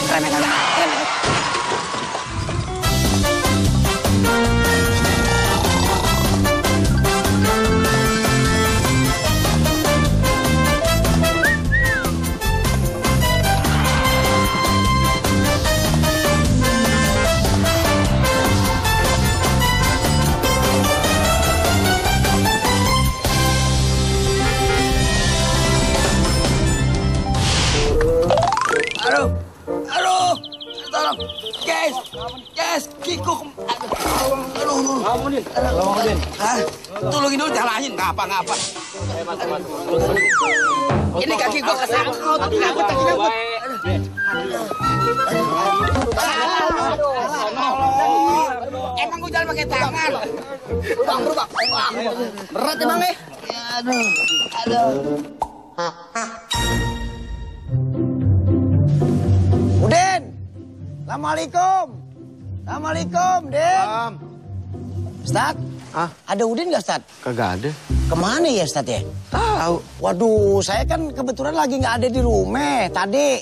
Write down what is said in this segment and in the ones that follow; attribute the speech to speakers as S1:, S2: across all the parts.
S1: Remet aja. Aduh, tolong, guys, Kiko, aduh, kamu nih, tolongin dulu, jalanin, ngapa? Ini kaki gua kesangkut, ngabut. Emang gua jalan pakai tangan, bang, berat emang nih, aduh. Udin, Assalamualaikum, Din. Ustad, ada Udin nggak, Ustad?
S2: Kagak ada.
S1: Kemana ya, Ustad ya?
S2: Tahu.
S1: Waduh, saya kan kebetulan lagi nggak ada di rumah. Tadi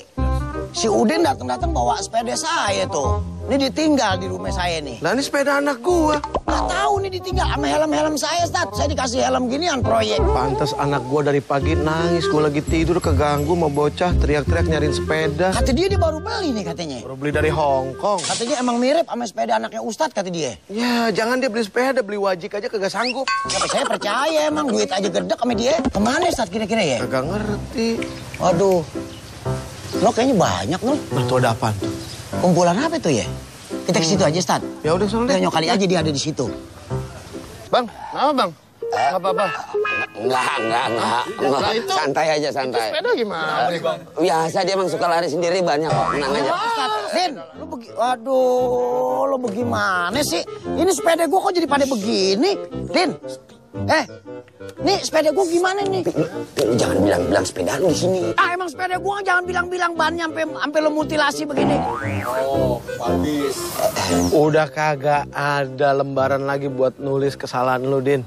S1: si Udin datang bawa sepeda saya tuh. Ini ditinggal di rumah saya nih.
S2: Lah ini sepeda anak gua.
S1: Nggak tahu nih ditinggal sama helm saya, Ustad. Saya dikasih helm ginian proyek.
S2: Pantes anak gua dari pagi nangis. Gua lagi tidur keganggu mau bocah teriak-teriak nyariin sepeda.
S1: Kata dia baru beli nih katanya.
S2: Baru beli dari Hong Kong.
S1: Katanya emang mirip sama sepeda anaknya Ustad kata dia.
S2: Ya jangan dia beli sepeda, beli wajik aja kagak sanggup.
S1: Tapi saya percaya emang duit aja gedek sama dia. Kemana Ustad kira-kira ya?
S2: Kagak ngerti.
S1: Waduh, lo kayaknya banyak lo.
S2: Nah tuh ada apaan tuh?
S1: Kumpulan apa tuh ya? Kita ke situ aja, Ustad.
S2: Ya udah sono deh.
S1: Kita nyokali aja dia ada di situ.
S2: Bang, apa bang? Nggak apa-apa.
S3: Enggak.
S2: Itu,
S3: Santai aja, santai.
S2: Sepeda gimana nih bang?
S3: Biasa dia emang suka lari sendiri banyak kok, tenang aja.
S1: Ustad, Din, waduh, lo bagaimana sih? Ini sepeda gua kok jadi pada begini? Din, nih sepeda gua gimana nih?
S3: Jangan bilang sepeda lu di sini.
S1: Emang sepeda gua jangan bilang bannya sampai lo mutilasi begini.
S2: Oh, habis. Udah kagak ada lembaran lagi buat nulis kesalahan lu, Din.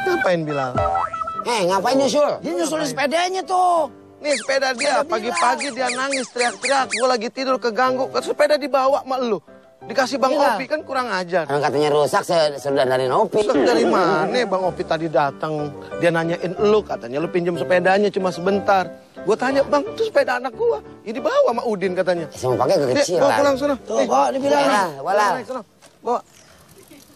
S2: Ngapain bilang?
S3: Ngapain nyusul?
S1: Dia nyusulin sepedanya tuh.
S2: Nih sepeda dia, pagi-pagi dia nangis teriak-teriak. Gua lagi tidur keganggu. Sepeda dibawa sama lu. Dikasih Bang Opi kan kurang ajar.
S3: Emang katanya rusak, saya sudah dari Opi.
S2: Rusak dari mana? Bang Opi tadi datang. Dia nanyain lu, katanya lu pinjam sepedanya cuma sebentar. Gue tanya, Bang, itu sepeda anak gua. Ini dibawa sama Udin katanya.
S3: Saya mau pakai kekecilan.
S2: Bawa pulang sana.
S1: Tuh, kok dibilang.
S3: Walah.
S2: Bawa.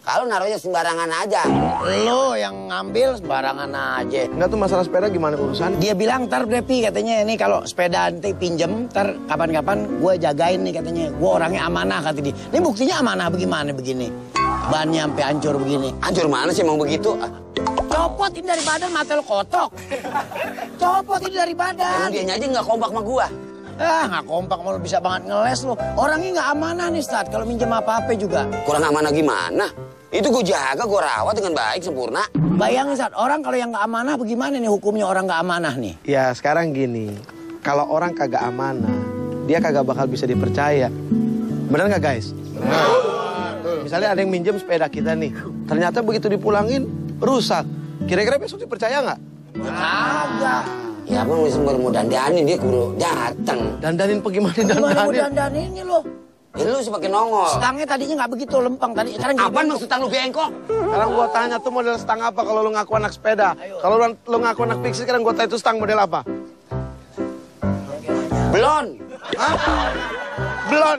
S3: Kalau naruhnya sembarangan aja.
S1: Lo yang ngambil sembarangan aja.
S2: Enggak tuh masalah sepeda gimana urusan?
S1: Dia bilang ntar Depi katanya ini kalau sepeda nanti pinjem ntar kapan-kapan gue jagain nih katanya. Gue orangnya amanah kata dia. Ini buktinya amanah bagaimana begini. Bannya sampai hancur begini.
S3: Hancur mana sih emang begitu?
S1: Copot ini dari badan mata lo kotok. Copot ini dari badan.
S3: Emang dianya aja nggak kompak sama gua.
S1: Nggak kompak malu bisa banget ngeles lo. Orangnya nggak amanah nih Ustad kalau minjem apa-apa juga.
S3: Kurang amanah gimana? Itu gue jaga, gue rawat dengan baik, sempurna.
S1: Bayangin Ustad, orang kalau yang nggak amanah bagaimana nih hukumnya orang nggak amanah nih?
S2: Ya sekarang gini, kalau orang kagak amanah, dia kagak bakal bisa dipercaya. Bener nggak guys? Misalnya ada yang minjem sepeda kita nih, ternyata begitu dipulangin rusak. Kira-kira besok dipercaya nggak?
S1: Kagak.
S3: Ya abang baru mau dandanin, dia kudu datang.
S2: Dandanin gimana
S1: Gimana mau
S2: dandanin?
S1: dandaninnya lo?
S3: Ya lu semakin nongol.
S1: Stangnya tadinya nggak begitu lempeng tadi. Sekarang
S3: Apaan maksud stang lu bengkok?
S2: Sekarang gua tanya tuh model stang apa kalau lu ngaku anak sepeda. Kalau lu ngaku anak fiksi, sekarang gua tanya itu stang model apa?
S3: Blon.
S2: Hah? Blon,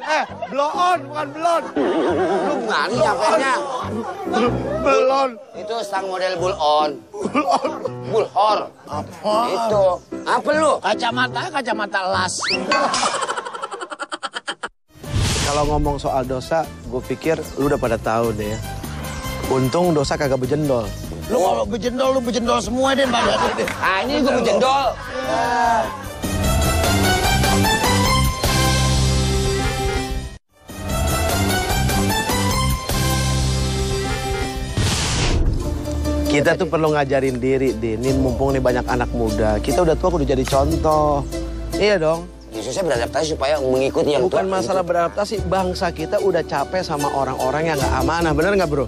S2: blow on, bukan blon.
S3: Lu gimana nyampenya?
S2: Blon.
S3: Itu stang model bull on. Bullhor.
S1: Apa?
S3: Itu. Apa lu?
S1: Kacamata las.
S2: Kalau ngomong soal dosa, gue pikir lu udah pada tahu deh ya. Untung dosa kagak bejendol.
S1: Lu kalau bejendol, lu bejendol semua deh badan lu deh.
S3: Ini gue bejendol.
S2: Kita tuh perlu ngajarin diri, Din. Mumpung nih banyak anak muda. Kita udah tua, udah jadi contoh. Iya dong.
S3: Justru saya beradaptasi supaya mengikuti yang tua.
S2: Bukan masalah beradaptasi, bangsa kita udah capek sama orang-orang yang nggak amanah. Bener nggak, bro?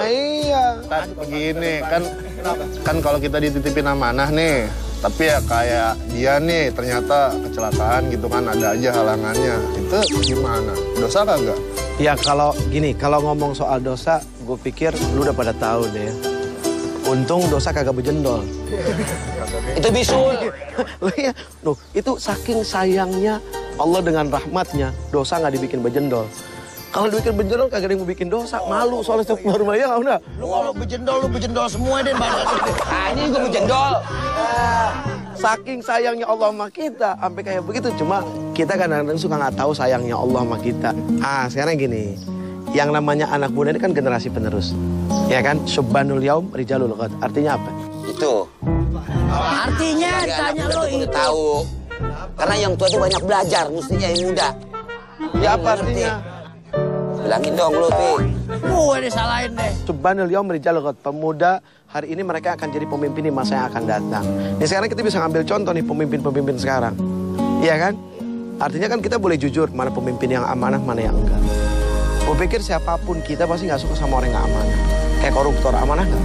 S2: Iya.
S4: Begini, kan kalau kita dititipin amanah nih, Tapi ya kayak dia nih ternyata kecelakaan gitu kan, ada aja halangannya. Itu gimana? Dosa kagak?
S2: Ya kalau gini, kalau ngomong soal dosa, gue pikir lu udah pada tahu deh. Untung dosa kagak bejendol.
S3: Itu bisul.
S2: Loh, itu saking sayangnya Allah dengan rahmatnya, dosa nggak dibikin bejendol. Kalau dibikin bejendol kagak ada yang mau bikin dosa, malu soalnya astagfirullah ya udah.
S1: Lu kalau bejendol semua deh badan.
S3: Ah, ini gue bejendol.
S2: Saking sayangnya Allah sama kita, sampai kayak begitu. Cuma kita kadang-kadang suka nggak tahu sayangnya Allah sama kita. Sekarang gini, yang namanya anak muda ini kan generasi penerus. Ya kan, subhanul yaum rijalul ghad. Artinya apa?
S3: Itu.
S1: Artinya tanya lo
S3: itu.
S1: itu.
S3: Tahu. Karena yang tua itu banyak belajar, mestinya yang muda.
S2: Ya apa artinya?
S3: Bilangin dong lu, Pi.
S1: Gue disalahin deh.
S2: Subhanul yaum rijalul ghad. Pemuda hari ini mereka akan jadi pemimpin di masa yang akan datang. Nih sekarang kita bisa ngambil contoh nih pemimpin-pemimpin sekarang. Iya kan? Artinya kan kita boleh jujur mana pemimpin yang amanah, mana yang enggak. Gue pikir siapapun kita pasti nggak suka sama orang yang nggak amanah. Kayak koruptor, amanah nggak?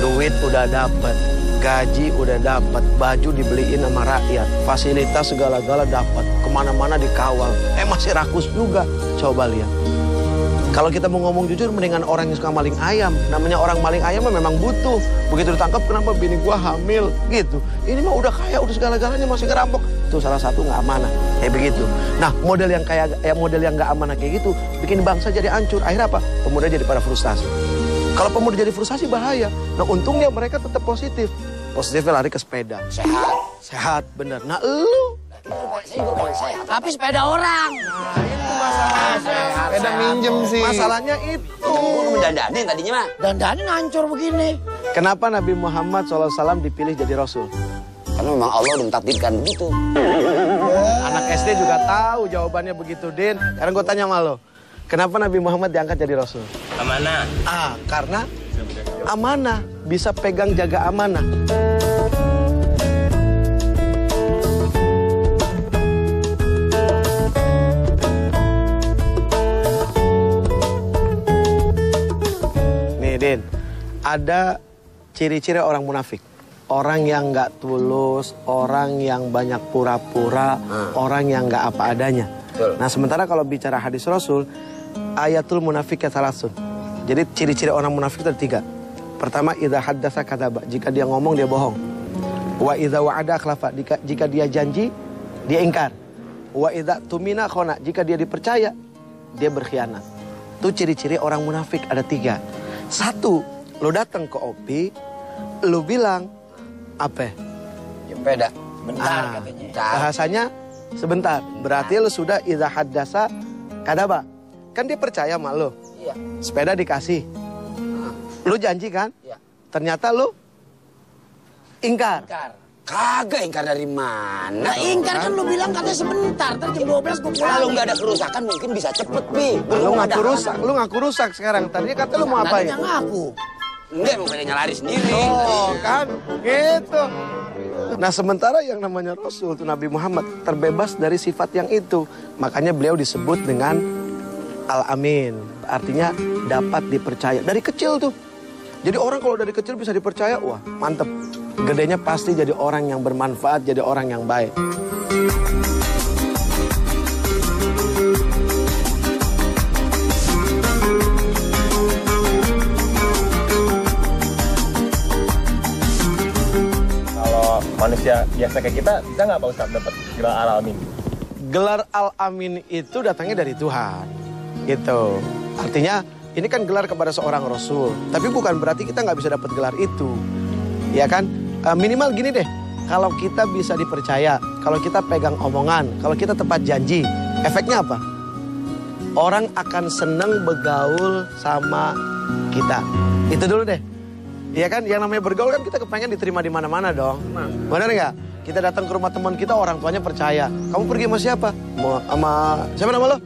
S2: Duit udah dapat, gaji udah dapat, baju dibeliin sama rakyat, fasilitas segala-gala dapat, kemana-mana dikawal. Masih rakus juga. Coba lihat. Kalau kita mau ngomong jujur, mendingan orang yang suka maling ayam. Namanya orang maling ayam memang butuh. Begitu ditangkap, kenapa bini gua hamil? Gitu. Ini mah udah kaya, udah segala-galanya masih ngerampok. Itu salah satu nggak amanah. Kayak begitu. Nah, model yang model yang nggak amanah kayak gitu, bikin bangsa jadi hancur. Akhirnya apa? Pemuda jadi pada frustasi. Kalau pemuda jadi frustasi bahaya. Nah, untungnya mereka tetap positif. Positifnya lari ke sepeda. Sehat, bener. Nah, lu?
S1: Tapi sepeda orang.
S4: Sepeda minjem sih.
S2: Masalahnya itu.
S3: Gue mendandanin tadinya mah.
S1: Dandanin hancur begini.
S2: Kenapa Nabi Muhammad SAW dipilih jadi Rasul?
S3: Karena memang Allah udah mentakdirkan begitu.
S2: Anak SD juga tahu jawabannya begitu, Din. Sekarang gue tanya sama lo. Kenapa Nabi Muhammad diangkat jadi Rasul?
S3: Amanah.
S2: Karena amanah. Bisa pegang jaga amanah. Nih, Din. Ada ciri-ciri orang munafik. Orang yang nggak tulus, orang yang banyak pura-pura, orang yang nggak apa adanya.
S3: Betul.
S2: Nah, sementara kalau bicara hadis Rasul, ayatul munafik salasun. Jadi ciri-ciri orang munafik itu ada 3. Pertama, idza haddasa kadzaba. Jika dia ngomong, dia bohong. Wa idza wa'ada akhlafa. Jika dia janji, dia ingkar. Wa idza tumina khona. Jika dia dipercaya, dia berkhianat. Itu ciri-ciri orang munafik ada 3. 1, lo datang ke Opi, lo bilang, apa?
S3: Sepeda.
S1: Bentar katanya.
S2: Bahasanya sebentar. Berarti lo sudah idza haddasa kadzaba. Kan dia percaya sama lo.
S3: Iya.
S2: Sepeda dikasih. Lo janji kan?
S3: Iya.
S2: Ternyata lo ingkar.
S3: Kagak ingkar dari mana?
S1: Nah ingkar kan lu bilang katanya sebentar. Ntar jam 12 gue pulang.
S3: Kalau nggak ada kerusakan mungkin bisa cepet, Pi.
S2: Lo ngaku rusak sekarang. Tadinya kata lo mau apa ya?
S1: Tadinya ngaku.
S3: Enggak, mau pengen lari sendiri.
S2: Oh kan, gitu. Nah sementara yang namanya Rasul itu Nabi Muhammad terbebas dari sifat yang itu. Makanya beliau disebut dengan Al-Amin. Artinya dapat dipercaya. Dari kecil tuh. Jadi orang kalau dari kecil bisa dipercaya, wah mantep. Gedenya pasti jadi orang yang bermanfaat, jadi orang yang baik.
S5: Manusia biasa kayak kita bisa nggak Pak Ustadz dapat gelar Al-Amin?
S2: Gelar Al-Amin itu datangnya dari Tuhan, gitu. Artinya ini kan gelar kepada seorang Rasul, tapi bukan berarti kita nggak bisa dapat gelar itu, ya kan? Minimal gini deh, kalau kita bisa dipercaya, kalau kita pegang omongan, kalau kita tepat janji, efeknya apa? Orang akan seneng bergaul sama kita. Itu dulu deh. Iya kan, yang namanya bergaul kan kita kepengen diterima di mana-mana dong. Benar nggak? Kita datang ke rumah teman kita, orang tuanya percaya. Kamu pergi sama siapa? Sama siapa nama lo?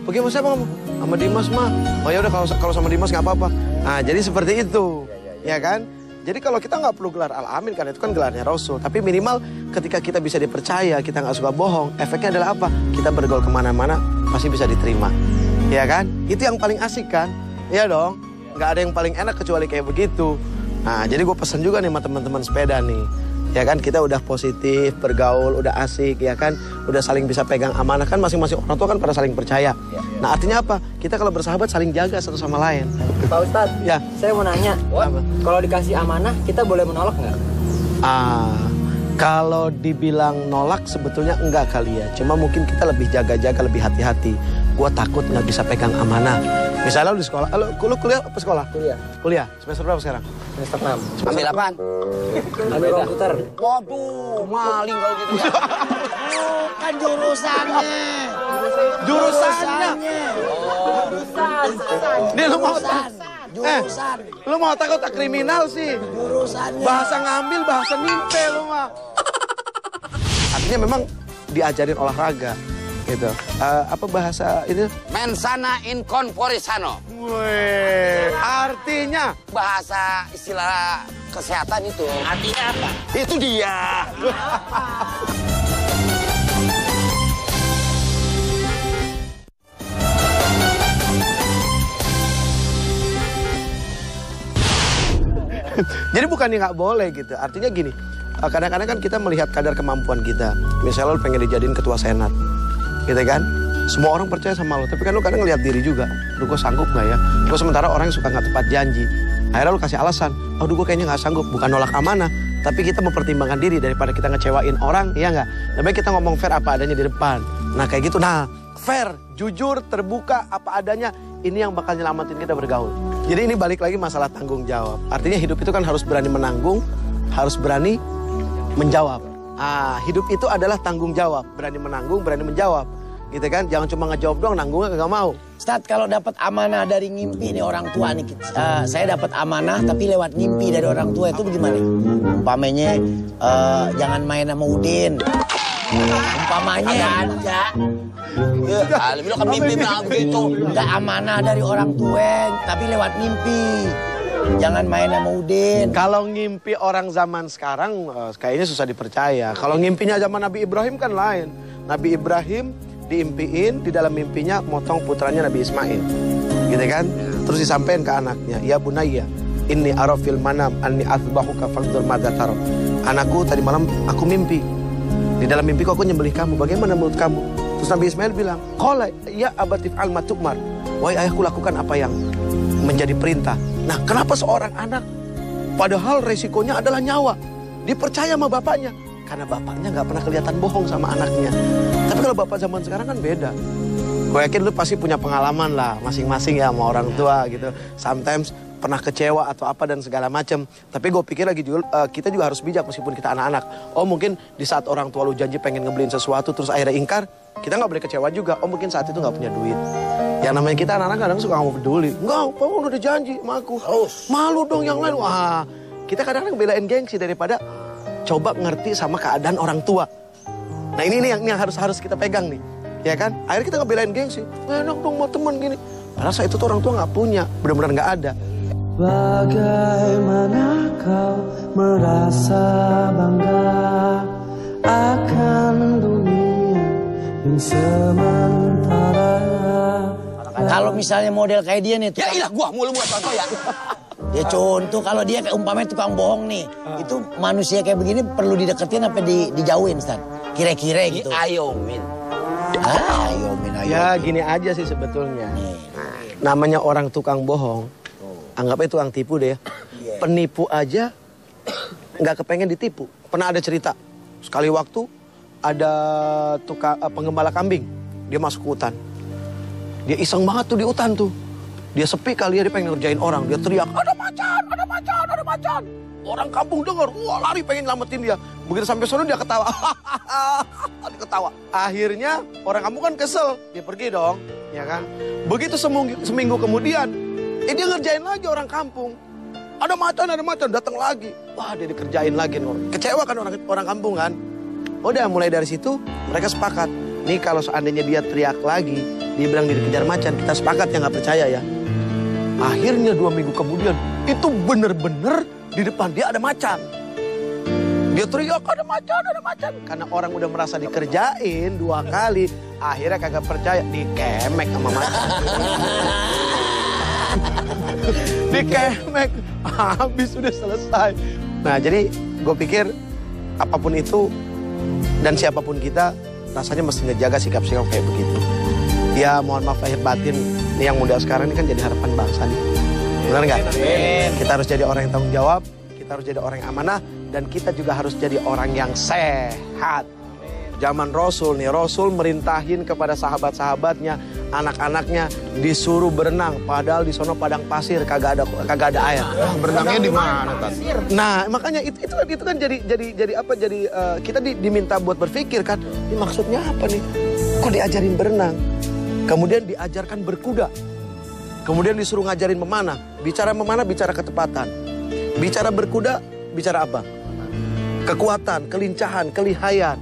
S2: Pergi sama siapa kamu? Sama Dimas mah. Oh ya udah kalau sama Dimas nggak apa-apa. Jadi seperti itu, ya kan? Jadi kalau kita nggak perlu gelar Al-Amin kan itu kan gelarnya Rasul. Tapi minimal ketika kita bisa dipercaya, kita nggak suka bohong. Efeknya adalah apa? Kita bergaul kemana-mana pasti bisa diterima, ya kan? Itu yang paling asik kan? Iya dong. Nggak ada yang paling enak kecuali kayak begitu. Nah, jadi gue pesen juga nih sama teman-teman sepeda nih. Ya kan, kita udah positif, bergaul, udah asik, ya kan. Udah saling bisa pegang amanah, kan masing-masing orang tua kan pada saling percaya. Nah, artinya apa? Kita kalau bersahabat saling jaga satu sama lain.
S6: Pak Ustadz,
S2: Ya.
S6: saya mau nanya, kalau dikasih amanah, kita boleh menolak nggak?
S2: Kalau dibilang nolak sebetulnya enggak kali ya. Cuma mungkin kita lebih jaga-jaga, lebih hati-hati. Gua takut nggak bisa pegang amanah. Misalnya lu di sekolah, lu kuliah apa sekolah?
S6: Kuliah.
S2: Kuliah, semester berapa sekarang?
S6: Semester 6.
S3: Ambil apaan?
S6: Ambil komputer.
S3: Waduh, maling kalau gitu ya.
S1: Bukan jurusannya.
S2: Jurusannya. Ini lu mau
S1: Jurusan.
S2: lu mau takut tak kriminal sih.
S1: Jurusannya.
S2: Bahasa ngambil, bahasa nimpe lu mah. Artinya memang diajarin olahraga gitu. Apa bahasa ini?
S3: Mensana in corpore sano.
S2: Weh, artinya
S3: Bahasa istilah kesehatan itu. Artinya apa? Itu dia.
S2: jadi bukannya nggak boleh gitu. Artinya gini, kadang-kadang kan kita melihat kadar kemampuan kita. Misalnya lu pengen dijadiin ketua senat, gitu kan? Semua orang percaya sama lo, tapi kan lu kadang ngeliat diri juga. Aduh, gue sanggup nggak ya? Terus sementara orang yang suka nggak tepat janji. Akhirnya lu kasih alasan, aduh gue kayaknya nggak sanggup. Bukan nolak amanah, tapi kita mempertimbangkan diri daripada kita ngecewain orang, iya nggak? Lebih baik kita ngomong fair apa adanya di depan. Nah kayak gitu, nah fair, jujur, terbuka, apa adanya. Ini yang bakal nyelamatin kita bergaul. Jadi ini balik lagi masalah tanggung jawab. Artinya hidup itu kan harus berani menanggung, harus berani menjawab. Hidup itu adalah tanggung jawab. Berani menanggung, berani menjawab. Gitu kan? Jangan cuma ngejawab doang, nanggungnya kagak mau.
S1: Ustadz, kalau dapat amanah dari ngimpi nih orang tua nih, saya dapat amanah tapi lewat ngimpi dari orang tua itu bagaimana? Umpamanya jangan main sama Udin. Umpamanya ada.
S3: Ya, lu kan mimpi begitu.
S1: Enggak amanah dari orang tua tapi lewat ngimpi. Jangan main sama Udin.
S2: Kalau ngimpi orang zaman sekarang kayaknya susah dipercaya. Kalau ngimpinya zaman Nabi Ibrahim kan lain. Nabi Ibrahim diimpiin, di dalam mimpinya motong putranya Nabi Ismail. Gitu kan? Terus disampaikan ke anaknya, "Ya bunayya, inni ara fil manam anni athbahuka fanzur madza tara." Anakku, tadi malam aku mimpi. Di dalam mimpiku aku nyembelih kamu. Bagaimana menurut kamu? Terus Nabi Ismail bilang, "Qala ya abati fa'al ma tu'mar." Wahai ayahku, lakukan apa yang menjadi perintah. Nah, kenapa seorang anak padahal resikonya adalah nyawa dipercaya sama bapaknya? Karena bapaknya nggak pernah kelihatan bohong sama anaknya. Tapi kalau bapak zaman sekarang kan beda. Gue yakin lu pasti punya pengalaman lah masing-masing ya sama orang tua gitu. Sometimes pernah kecewa atau apa dan segala macam. Tapi gue pikir lagi juga kita juga harus bijak meskipun kita anak-anak. Oh mungkin di saat orang tua lu janji pengen ngebeliin sesuatu terus akhirnya ingkar, kita nggak boleh kecewa juga. Oh mungkin saat itu nggak punya duit. Yang namanya kita anak-anak kadang suka nggak mau peduli. Enggak, Papa udah janji sama aku. Malu dong yang lain. Wah, kita kadang-kadang belain gengsi daripada coba ngerti sama keadaan orang tua. Nah ini yang harus kita pegang nih, ya kan? Akhirnya kita ngebelain gengsi. Enak dong mau temen gini. Padahal saat itu tuh orang tua nggak punya, benar-benar nggak ada.
S7: Bagaimana kau merasa bangga akan dunia yang sementara?
S1: Kalau misalnya model kayak dia nih,
S3: Ya ilah, gua mulu buat contoh ya.
S1: dia contoh kalau dia kayak umpamanya tukang bohong nih, itu manusia kayak begini perlu dideketin apa dijauhin, Stan? Kira-kira gitu.
S3: Ayomin.
S1: Ayomin.
S2: Ya gini aja sih sebetulnya. Namanya orang tukang bohong, anggapnya tukang tipu deh ya. Penipu aja nggak kepengen ditipu. Pernah ada cerita, sekali waktu ada penggembala kambing, dia masuk ke hutan. Dia iseng banget tuh di hutan tuh. Dia sepi kali ya, dia pengen ngerjain orang. Dia teriak, ada macan, ada macan, ada macan. Orang kampung dengar, wah lari pengen nyelamatin dia. Begitu sampai sana dia ketawa. Dia ketawa. Akhirnya orang kampung kan kesel. Dia pergi dong, ya kan. Begitu seminggu kemudian, dia ngerjain lagi orang kampung. Ada macan, datang lagi. Wah dia dikerjain lagi. Kecewa kan orang kampung kan. Udah mulai dari situ mereka sepakat. Nih kalau seandainya dia teriak lagi, dia bilang dia dikejar macan, kita sepakat ya nggak percaya ya. Akhirnya 2 minggu kemudian, itu bener-bener di depan dia ada macan. Dia teriak, ada macan. Karena orang udah merasa dikerjain 2 kali, akhirnya kagak percaya, dikemek sama macan. Dikemek, habis sudah selesai. Nah jadi gue pikir apapun itu dan siapapun kita rasanya mesti ngejaga sikap-sikap kayak begitu. Ya mohon maaf lahir batin, nih yang muda sekarang ini kan jadi harapan bangsa nih. Benar nggak? Kita harus jadi orang yang tanggung jawab, kita harus jadi orang yang amanah, dan kita juga harus jadi orang yang sehat. Zaman Rasul nih, Rasul merintahin kepada sahabat-sahabatnya, anak-anaknya disuruh berenang, padahal di sono padang pasir kagak ada air.
S4: Berenangnya di mana, Tan?
S2: Nah, makanya itu kan jadi apa? Jadi kita diminta buat berpikir kan, ini maksudnya apa nih? Kok diajarin berenang? Kemudian diajarkan berkuda. Kemudian disuruh ngajarin memanah. Bicara memanah, bicara ketepatan. Bicara berkuda, bicara apa? Kekuatan, kelincahan, kelihayan.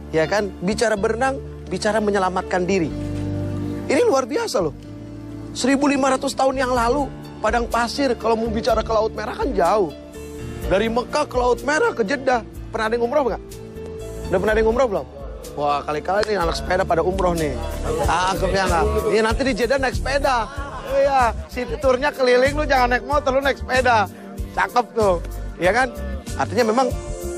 S2: Ya kan? Bicara berenang, bicara menyelamatkan diri. Ini luar biasa loh. 1500 tahun yang lalu, padang pasir kalau mau bicara ke Laut Merah kan jauh. Dari Mekah ke Laut Merah ke Jeddah. Pernah ada yang umroh nggak? Udah pernah ada yang umroh belum? Wah, kali-kali nih anak sepeda pada umroh nih. Cakepnya nggak? Iya, nanti di Jeddah naik sepeda. Iya, si turnya keliling, lu jangan naik motor, lu naik sepeda. Cakep tuh, ya kan? Artinya memang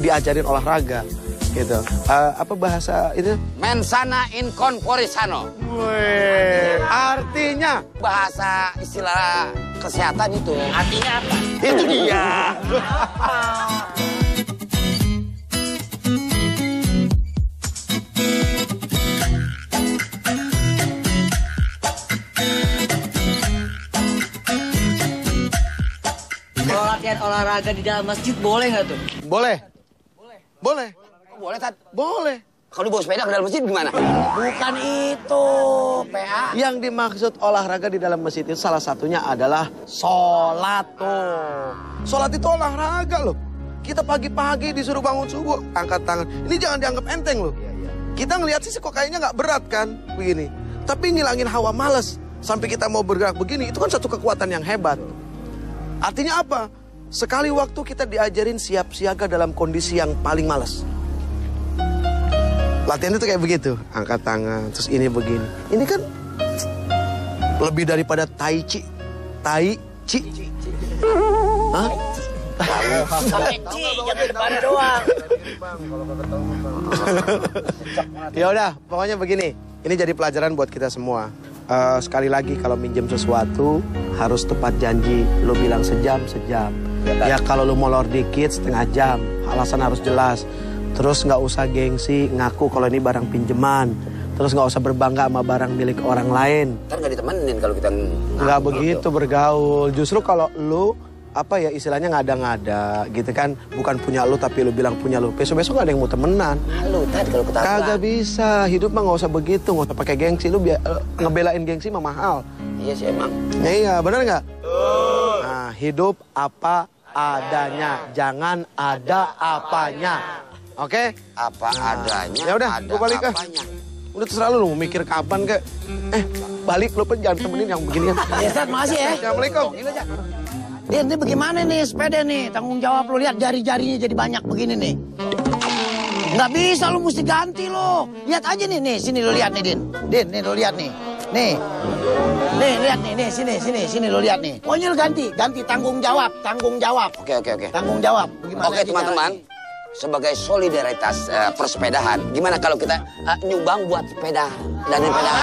S2: diajarin olahraga, gitu. Apa bahasa itu?
S3: Mensana in corpore sano.
S2: Wih, artinya?
S3: Bahasa istilah kesehatan itu.
S1: Artinya apa?
S3: Itu dia.
S6: Kalau latihan olahraga di dalam masjid boleh nggak tuh?
S2: Boleh. Boleh.
S3: Boleh, Tat.
S2: Boleh.
S3: Kalau dibawa sepeda ke dalam masjid gimana?
S1: Bukan itu, PA.
S2: Yang dimaksud olahraga di dalam masjid itu salah satunya adalah sholat tuh. Sholat itu olahraga loh. Kita pagi-pagi disuruh bangun subuh, angkat tangan. Ini jangan dianggap enteng loh. Kita ngelihat sih kok kayaknya nggak berat kan, begini. Tapi ngilangin hawa males sampai kita mau bergerak begini, itu kan satu kekuatan yang hebat. Artinya apa? Sekali waktu kita diajarin siap siaga dalam kondisi yang paling males. Latihan itu kayak begitu, angkat tangan, terus ini begini. Ini kan lebih daripada tai chi. Tai chi. Hah? Ya udah, pokoknya begini. Ini jadi pelajaran buat kita semua. Sekali lagi kalau minjem sesuatu harus tepat janji. Lo bilang sejam. Ya kalau lo molor dikit setengah jam. Alasan harus jelas. Terus nggak usah gengsi ngaku kalau ini barang pinjeman. Terus nggak usah berbangga sama barang milik orang lain.
S3: Ntar nggak ditemenin kalau kita
S2: Nggak begitu bergaul. Justru kalau lu apa ya istilahnya ngada-ngada gitu kan, bukan punya lu tapi lu bilang punya lu. Besok-besok gak ada yang mau temenan.
S3: Malu, Tat, kalau ketahuan.
S2: Kagak bisa. Hidup mah nggak usah begitu, nggak usah pakai gengsi. Lu ngebelain gengsi mah mahal.
S3: Iya sih emang.
S2: Iya, benar nggak? Nah, hidup apa adanya, jangan ada apanya. Oke?
S3: Apa adanya.
S2: Ya udah,
S3: ada
S2: gua balik ah.
S3: apanya.
S2: Udah terserah lu mau mikir kapan kek. Balik lu jangan temenin yang beginian.
S1: Ya, Ustaz, makasih ya.
S2: Assalamualaikum.
S1: Din, ini bagaimana nih sepeda nih? Tanggung jawab lu, lihat jari-jarinya jadi banyak begini nih. Nggak bisa, lu mesti ganti lo. Lihat aja nih, sini lu lihat nih, Din. Din, nih lu lihat nih. Nih, lihat nih, sini lu lihat nih. Pokoknya lu ganti tanggung jawab.
S3: Oke.
S1: Tanggung jawab. Bagaimana
S3: Oke, teman-teman. Sebagai solidaritas persepedahan, gimana kalau kita nyumbang buat sepeda dan sepeda?